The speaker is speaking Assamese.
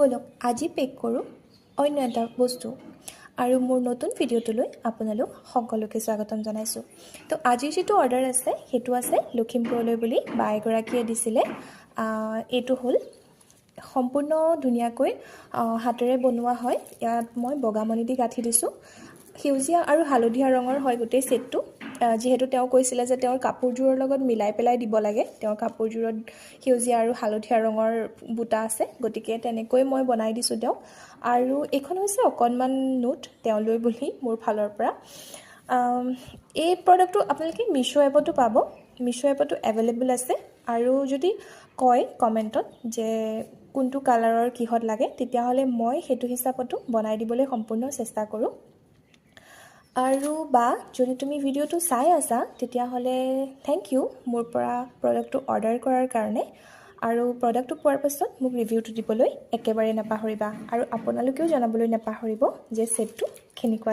বলক আজি পেক কৰোঁ অন্য এটা বস্তু আৰু মোৰ নতুন ভিডিঅ'টোলৈ আপোনালোক সকলোকে স্বাগতম জনাইছোঁ। তো আজিৰ যেটো অৰ্ডাৰ আছে হেতু আছে লখিমপুৰলৈ বুলি বা এগৰাকীয়ে দিছিলে। এইটো হ'ল সম্পূৰ্ণ ধুনীয়াকৈ হাতেৰে বনোৱা হয়। ইয়াত মই বগামণি দি গাঁঠি দিছোঁ। সেউজীয়া আৰু হালধীয়া ৰঙৰ হয় গোটেই সেটটো। যেহেতু তেওঁ কৈছিলে যে তেওঁৰ কাপোৰযোৰৰ লগত মিলাই পেলাই দিব লাগে, তেওঁৰ কাপোৰযোৰত সেউজীয়া আৰু হালধীয়া ৰঙৰ বুটা আছে, গতিকে তেনেকৈ মই বনাই দিছোঁ তেওঁক। আৰু এইখন হৈছে অকণমান নোট তেওঁলৈ বুলি মোৰ ফালৰ পৰা। এই প্ৰডাক্টটো আপোনালোকে মিছো এপতো পাব। মিছো এপতো এভেইলেবল আছে। আৰু যদি কয় কমেণ্টত যে কোনটো কালাৰৰ কিহত লাগে, তেতিয়াহ'লে মই সেইটো হিচাপতো বনাই দিবলৈ সম্পূৰ্ণ চেষ্টা কৰোঁ। আৰু বা যদি তুমি ভিডিঅ'টো চাই আছা তেতিয়াহ'লে থেংক ইউ মোৰ পৰা প্ৰডাক্টটো অৰ্ডাৰ কৰাৰ কাৰণে। আৰু প্ৰডাক্টটো পোৱাৰ পাছত মোক ৰিভিউটো দিবলৈ একেবাৰে নাপাহৰিবা। আৰু আপোনালোকেও জনাবলৈ নাপাহৰিব যে সেটটো কেনেকুৱা